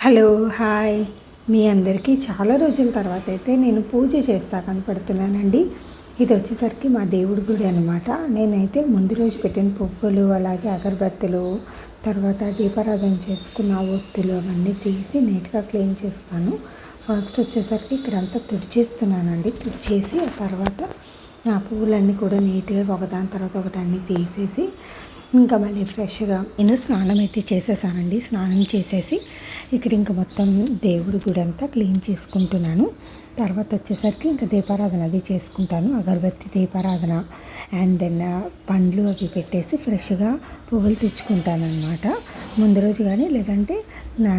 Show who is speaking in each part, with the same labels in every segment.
Speaker 1: Hello hi మీ అందరికీ చాలా రోజుల తర్వాత అయితే నేను పూజ చేస్తా కనపడుతున్నానండి. ఇది వచ్చేసరికి మా దేవుడి గుడి అనమాట. నేనైతే ముందు రోజు పెట్టిన పువ్వులు అలాగే అగరబత్తులు తర్వాత దీపారాధన చేసుకున్న ఒత్తులు అవన్నీ తీసి నీట్గా క్లీన్ చేస్తాను. ఫస్ట్ వచ్చేసరికి ఇక్కడంతా తుడిచేస్తున్నానండి. తుడిచేసి ఆ తర్వాత ఆ పువ్వులన్నీ కూడా నీట్గా ఒకదాని తర్వాత ఒకటి అన్నీ తీసేసి ఇంకా మళ్ళీ ఫ్రెష్గా నేను స్నానం అయితే చేసేసానండి. స్నానం చేసేసి ఇక్కడ ఇంకా మొత్తం దేవుడి గుడి అంతా క్లీన్ చేసుకుంటున్నాను. తర్వాత వచ్చేసరికి ఇంకా దీపారాధన అది చేసుకుంటాను. అగరబత్తి దీపారాధన అండ్ దెన్ పండ్లు అవి పెట్టేసి ఫ్రెష్గా పువ్వులు తెచ్చుకుంటాను అనమాట. ముందు రోజు కానీ లేదంటే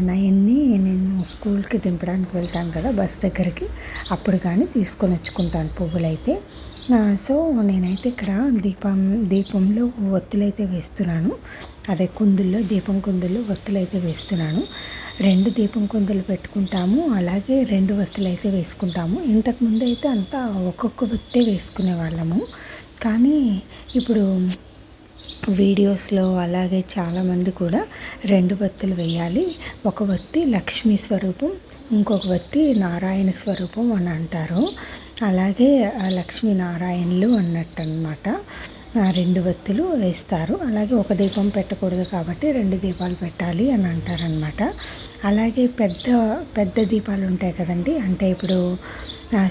Speaker 1: నయన్ని నేను స్కూల్కి దింపడానికి వెళ్తాను కదా బస్ దగ్గరికి, అప్పుడు కానీ తీసుకొని వచ్చుకుంటాను పువ్వులు అయితే. సో నేనైతే ఇక్కడ దీపంలో ఒత్తులైతే వేస్తున్నాను. అదే కుందుల్లో కుందుల్లో ఒత్తులైతే వేస్తున్నాను. 2 దీపం కుందులు పెట్టుకుంటాము, అలాగే 2 ఒత్తులు అయితే వేసుకుంటాము. ఇంతకుముందు అయితే అంతా ఒక్కొక్క ఒత్తే వేసుకునే వాళ్ళము. కానీ ఇప్పుడు వీడియోస్లో అలాగే చాలామంది కూడా 2 ఒత్తులు వేయాలి. ఒక ఒత్తి లక్ష్మీ స్వరూపం, ఇంకొక ఒత్తి నారాయణ స్వరూపం అని అంటారు. అలాగే లక్ష్మీనారాయణులు అన్నట్టు అనమాట. 2 ఒత్తులు వేస్తారు. అలాగే ఒక దీపం పెట్టకూడదు కాబట్టి 2 దీపాలు పెట్టాలి అని అంటారనమాట. అలాగే పెద్ద పెద్ద దీపాలు ఉంటాయి కదండి, అంటే ఇప్పుడు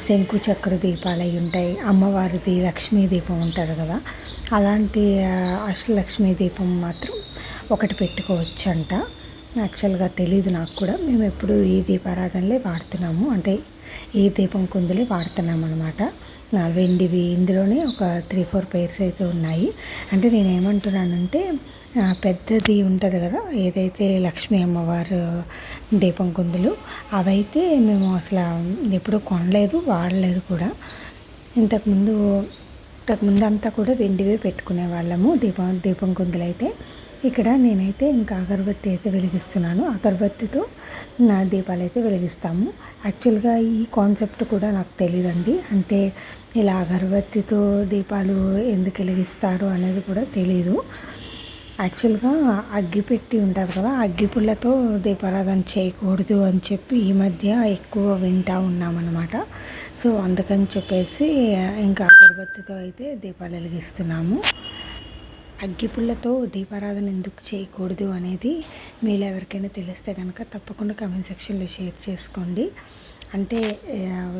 Speaker 1: శంకు చక్ర దీపాలు అవి ఉంటాయి. అమ్మవారిది లక్ష్మీ దీపం ఉంటుంది కదా, అలాంటి అష్టలక్ష్మీ దీపం మాత్రం ఒకటి పెట్టుకోవచ్చు అంట. యాక్చువల్గా తెలీదు నాకు కూడా. మేము ఎప్పుడు ఈ దీపారాధనలే వాడుతున్నాము, అంటే ఈ దీపం కుందులే వాడుతున్నాం అనమాట. వెండివి ఇందులోనే ఒక 3-4 పేర్స్ అయితే ఉన్నాయి. అంటే నేను ఏమంటున్నానంటే పెద్దది ఉంటుంది కదా, ఏదైతే లక్ష్మీ అమ్మవారు దీపం కుందులు, అవైతే మేము అసలు ఎప్పుడూ కొనలేదు, వాడలేదు కూడా. ఇంతకుముందు అంతా కూడా వెండివే పెట్టుకునే వాళ్ళము దీపం కుందులు అయితే. ఇక్కడ నేనైతే ఇంకా అగరబత్తి అయితే వెలిగిస్తున్నాను. అగరబత్తితో నా దీపాలు అయితే వెలిగిస్తాము. యాక్చువల్గా ఈ కాన్సెప్ట్ కూడా నాకు తెలియదండి, అంటే ఇలా అగరబత్తితో దీపాలు ఎందుకు వెలిగిస్తారు అనేది కూడా తెలీదు. యాక్చువల్గా అగ్గిపెట్టి ఉంటుంది కదా, అగ్గిపుల్లతో దీపారాధన చేయకూడదు అని చెప్పి ఈ మధ్య ఎక్కువ వింటూ ఉన్నామన్నమాట. సో అందుకని చెప్పేసి ఇంకా అగరబత్తితో అయితే దీపాలు వెలిగిస్తున్నాము. అగ్గిపుల్లతో దీపారాధన ఎందుకు చేయకూడదు అనేది మీరు ఎవరికైనా తెలిస్తే కనుక తప్పకుండా కామెంట్ సెక్షన్లో షేర్ చేసుకోండి. అంటే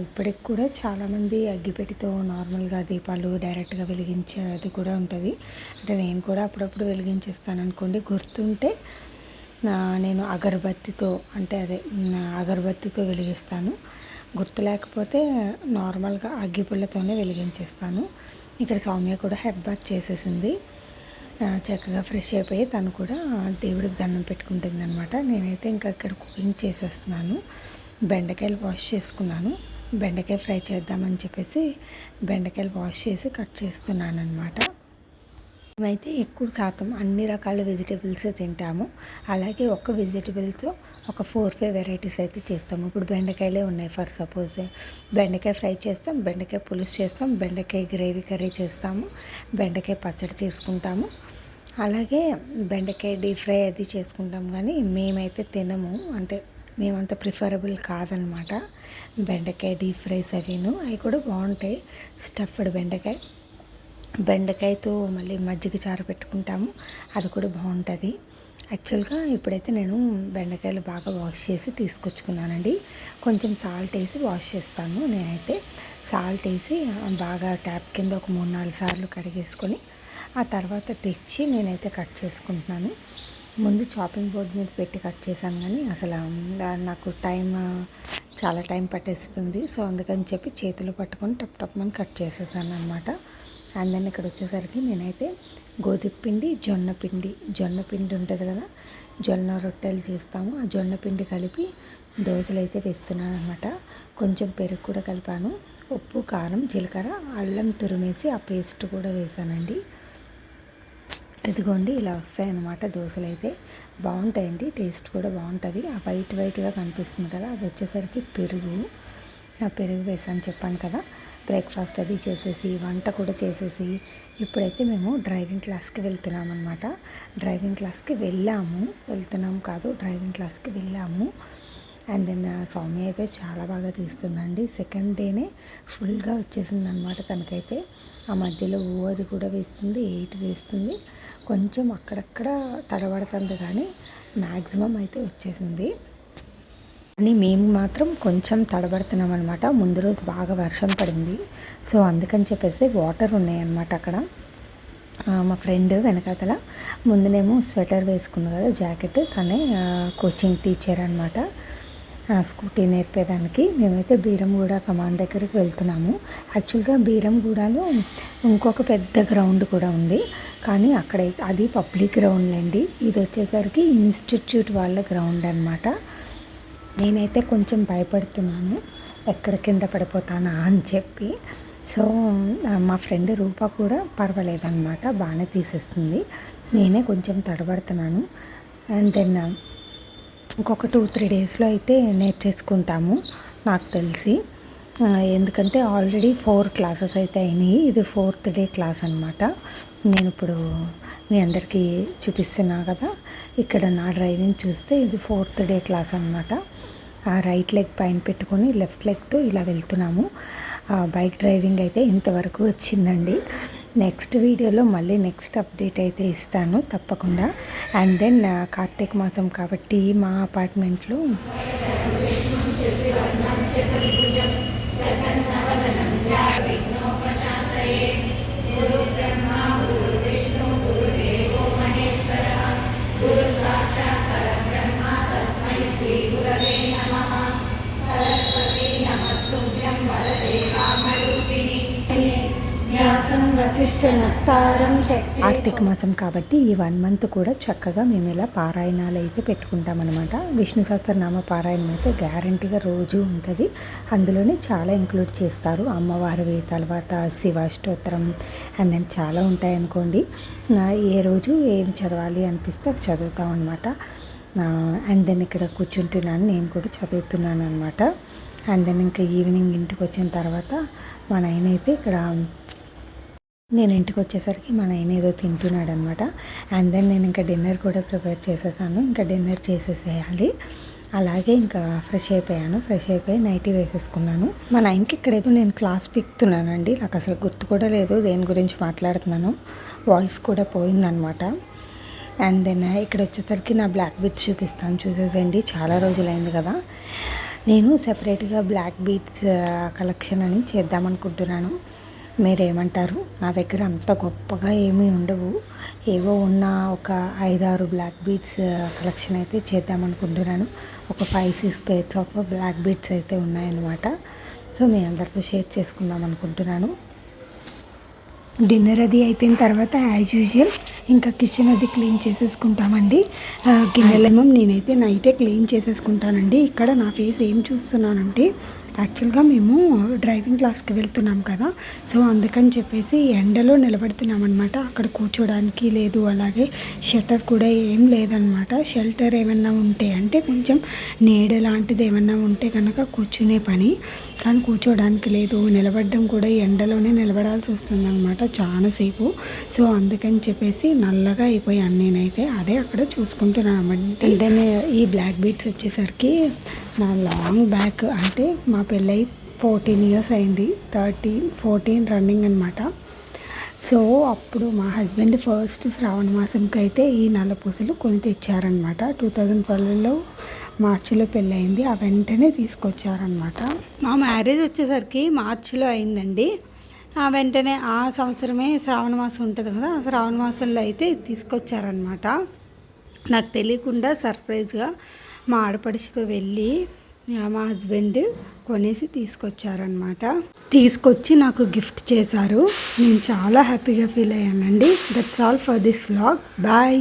Speaker 1: ఇప్పటికి కూడా చాలామంది అగ్గిపెట్టితో నార్మల్గా దీపాలు డైరెక్ట్గా వెలిగించేది కూడా ఉంటుంది. అంటే నేను కూడా అప్పుడప్పుడు వెలిగించేస్తాను అనుకోండి. గుర్తుంటే నేను అగరబత్తితో, అంటే అగరబత్తితో వెలిగిస్తాను. గుర్తు లేకపోతే నార్మల్గా అగ్గిపుల్లతోనే వెలిగించేస్తాను. ఇక్కడ సౌమ్య కూడా హెడ్ బాత్ చేసేసింది. చక్కగా ఫ్రెష్ అయిపోయి తను కూడా దేవుడికి దండం పెట్టుకుంటుంది అనమాట. నేనైతే ఇంకా ఇక్కడ కుకింగ్ చేసేస్తున్నాను. బెండకాయలు వాష్ చేసుకున్నాను. బెండకాయ ఫ్రై చేద్దామని చెప్పేసి బెండకాయలు వాష్ చేసి కట్ చేస్తున్నాను అనమాట. మేమైతే ఎక్కువ శాతం అన్ని రకాల వెజిటేబుల్స్ తింటాము. అలాగే ఒక్క వెజిటేబుల్తో ఒక 4-5 వెరైటీస్ అయితే చేస్తాము. ఇప్పుడు బెండకాయలే ఉన్నాయి. ఫర్ సపోజ్ బెండకాయ ఫ్రై చేస్తాం, బెండకాయ పులుసు చేస్తాం, బెండకాయ గ్రేవీ కర్రీ చేస్తాము, బెండకాయ పచ్చడి చేసుకుంటాము, అలాగే బెండకాయ డీప్ ఫ్రై అది చేసుకుంటాం. కానీ మేమైతే తినము, అంటే మేమంత ప్రిఫరబుల్ కాదనమాట బెండకాయ డీప్ ఫ్రైస్ అవిను. అవి కూడా బాగుంటాయి. స్టఫ్డ్ బెండకాయతో మళ్ళీ మజ్జిగ చారు పెట్టుకుంటాము, అది కూడా బాగుంటుంది. యాక్చువల్గా ఇప్పుడైతే నేను బెండకాయలు బాగా వాష్ చేసి తీసుకొచ్చుకున్నానండి. కొంచెం సాల్ట్ వేసి వాష్ చేస్తాను. నేనైతే సాల్ట్ వేసి బాగా ట్యాప్ కింద ఒక 3-4 సార్లు కడిగేసుకొని ఆ తర్వాత తెచ్చి నేనైతే కట్ చేసుకుంటున్నాను. ముందు చాపింగ్ బోర్డ్ మీద పెట్టి కట్ చేశాను, కానీ అసలు నాకు చాలా టైం పట్టేస్తుంది. సో అందుకని చెప్పి చేతులు పట్టుకొని టప్ కట్ చేసేసాను అనమాట. అండ్ దెన్ ఇక్కడ వచ్చేసరికి నేనైతే గోధుమ పిండి జొన్న పిండి ఉంటుంది కదా, జొన్న రొట్టెలు చేస్తాము. ఆ జొన్న పిండి కలిపి దోశలు అయితే వేస్తున్నాను అనమాట. కొంచెం పెరుగు కూడా కలిపాను. ఉప్పు, కారం, జీలకర్ర, అల్లం తురిమేసి ఆ పేస్ట్ కూడా వేసానండి. ఇదిగోండి ఇలా వస్తాయన్నమాట దోశలు అయితే. బాగుంటాయండి, టేస్ట్ కూడా బాగుంటుంది. ఆ వైట్గా కనిపిస్తుంది కదా, అది వచ్చేసరికి పెరుగు వేసాను చెప్పాను కదా. బ్రేక్ఫాస్ట్ అది చేసేసి వంట కూడా చేసేసి ఇప్పుడైతే మేము డ్రైవింగ్ క్లాస్కి వెళ్తున్నాం అనమాట. డ్రైవింగ్ క్లాస్కి వెళ్ళాము. అండ్ దెన్ సౌమ్య అయితే చాలా బాగా తీస్తుందండి. సెకండ్ డేనే ఫుల్గా వచ్చేసింది అనమాట తనకైతే. ఆ మధ్యలో అది కూడా వేస్తుంది, 8 వేస్తుంది, కొంచెం అక్కడక్కడ తడబడుతుంది కానీ మ్యాక్సిమం అయితే వచ్చేసింది. కానీ మేము మాత్రం కొంచెం తడబడుతున్నాం అనమాట. ముందు రోజు బాగా వర్షం పడింది, సో అందుకని చెప్పేసి వాటర్ ఉన్నాయన్నమాట అక్కడ. మా ఫ్రెండ్ వెనకాతల ముందునేమో స్వెటర్ వేసుకుంది కదా, జాకెట్, తనే కోచింగ్ టీచర్ అనమాట, స్కూటీ నేర్పేదానికి. మేమైతే బీరంగూడ కమాండ్ దగ్గరికి వెళ్తున్నాము. యాక్చువల్గా బీరంగూడలో ఇంకొక పెద్ద గ్రౌండ్ కూడా ఉంది, కానీ అక్కడ అది పబ్లిక్ గ్రౌండ్ అండి. ఇది వచ్చేసరికి ఇన్స్టిట్యూట్ వాళ్ళ గ్రౌండ్ అనమాట. నేనైతే కొంచెం భయపడుతున్నాను ఎక్కడ కింద పడిపోతానా అని చెప్పి. సో మా ఫ్రెండ్ రూప కూడా పర్వాలేదన్నమాట, బాగానే తీసేస్తుంది. నేనే కొంచెం తడబడుతున్నాను. అండ్ దెన్ ఇంకొక 2-3 డేస్లో అయితే నేర్చేసుకుంటాము నాకు తెలిసి. ఎందుకంటే ఆల్రెడీ 4 క్లాసెస్ అయితే అయినాయి. ఇది 4th డే క్లాస్ అనమాట. నేను ఇప్పుడు మీ అందరికీ చూపిస్తున్నా కదా, ఇక్కడ నా డ్రైవింగ్ చూస్తే ఇది 4th డే క్లాస్ అనమాట. రైట్ లెగ్ పైన పెట్టుకొని లెఫ్ట్ లెగ్తో ఇలా వెళ్తున్నాము. బైక్ డ్రైవింగ్ అయితే ఇంతవరకు వచ్చిందండి. నెక్స్ట్ వీడియోలో మళ్ళీ నెక్స్ట్ అప్డేట్ అయితే ఇస్తాను తప్పకుండా. అండ్ దెన్ కార్తీక మాసం కాబట్టి మా అపార్ట్మెంట్లో కార్తీక మాసం కాబట్టి ఈ 1 మంత్ కూడా చక్కగా మేము ఇలా పారాయణాలు అయితే పెట్టుకుంటామన్నమాట. విష్ణు సహస్రనామ పారాయణం అయితే గ్యారంటీగా రోజు ఉంటుంది. అందులోనే చాలా ఇంక్లూడ్ చేస్తారు. అమ్మవారివి, తర్వాత శివాష్టోత్తరం, అండ్ దెన్ చాలా ఉంటాయనుకోండి. ఏ రోజు ఏం చదవాలి అనిపిస్తే అవి చదువుతాం అనమాట. అండ్ దెన్ ఇక్కడ కూర్చుంటున్నాను, నేను కూడా చదువుతున్నాను అనమాట. అండ్ దెన్ ఇంకా ఈవినింగ్ ఇంటికి వచ్చిన తర్వాత మా నాయన అయితే ఇక్కడ, నేను ఇంటికి వచ్చేసరికి మా నాయన ఏదో తింటున్నాడు అనమాట. అండ్ దెన్ నేను ఇంకా డిన్నర్ కూడా ప్రిపేర్ చేసేసాను. ఇంకా డిన్నర్ చేసేసేయాలి. అలాగే ఇంకా ఫ్రెష్ అయిపోయాను. ఫ్రెష్ అయిపోయి నైటీ వేసేసుకున్నాను. మా నాయనకి ఇక్కడేదో నేను క్లాస్ పిక్తున్నానండి. నాకు అసలు గుర్తు కూడా లేదు దేని గురించి మాట్లాడుతున్నాను. వాయిస్ కూడా పోయిందనమాట. అండ్ దెన్ ఇక్కడ వచ్చేసరికి నా బ్లాక్ బీట్స్ చూపిస్తాను, చూసేసండి. చాలా రోజులైంది కదా. నేను సెపరేట్గా బ్లాక్ బీట్స్ కలెక్షన్ అని చేద్దామనుకుంటున్నాను. మీరేమంటారు? నా దగ్గర అంత గొప్పగా ఏమీ ఉండవు, ఏవో ఉన్న ఒక 5-6 బ్లాక్ బీట్స్ కలెక్షన్ అయితే చేద్దామనుకుంటున్నాను. ఒక 5-6 పేర్స్ ఆఫ్ బ్లాక్ బీట్స్ అయితే ఉన్నాయన్నమాట. సో మీ అందరితో షేర్ చేసుకుందాం అనుకుంటున్నాను. డిన్నర్ అది అయిపోయిన తర్వాత యాజ్ యూజువల్ ఇంకా కిచెన్ అది క్లీన్ చేసేసుకుంటామండి. గిన్నెలేమో నేనైతే నైటే క్లీన్ చేసేసుకుంటానండి. ఇక్కడ నా ఫేస్ ఏం చూస్తున్నానంటే, యాక్చువల్గా మేము డ్రైవింగ్ క్లాస్కి వెళ్తున్నాం కదా, సో అందుకని చెప్పేసి ఎండలో నిలబడుతున్నాం అనమాట. అక్కడ కూర్చోడానికి లేదు, అలాగే షట్టర్ కూడా ఏం లేదనమాట. షెల్టర్ ఏమన్నా ఉంటే అంటే కొంచెం నీడ లాంటిది ఏమన్నా ఉంటే కనుక కూర్చునే పని, కానీ కూర్చోడానికి లేదు. నిలబడడం కూడా ఎండలోనే నిలబడాల్సి వస్తుంది అనమాట చాలాసేపు. సో అందుకని చెప్పేసి నల్లగా అయిపోయాను నేనైతే. అదే అక్కడ చూసుకుంటున్నాను. అంటే ఈ బ్లాక్ బీట్స్ వచ్చేసరికి నా లాంగ్ బ్యాక్, అంటే మా పెళ్ళై 14 years అయింది, 14 రన్నింగ్ అనమాట. సో అప్పుడు మా హస్బెండ్ ఫస్ట్ శ్రావణ మాసంకి అయితే ఈ నల్లపూసలు కొని తెచ్చారనమాట. 2012లో మార్చిలో పెళ్ళయింది. ఆ వెంటనే తీసుకొచ్చారనమాట. మా మ్యారేజ్ వచ్చేసరికి మార్చిలో అయిందండి. వెంటనే ఆ సంవత్సరమే శ్రావణ మాసం ఉంటుంది కదా, ఆ శ్రావణ మాసంలో అయితే తీసుకొచ్చారనమాట. నాకు తెలియకుండా సర్ప్రైజ్గా మా ఆడపడుచుతో వెళ్ళి మా హస్బెండ్ కొనేసి తీసుకొచ్చారనమాట. తీసుకొచ్చి నాకు గిఫ్ట్ చేశారు. నేను చాలా హ్యాపీగా ఫీల్ అయ్యానండి. That's all for this vlog. Bye.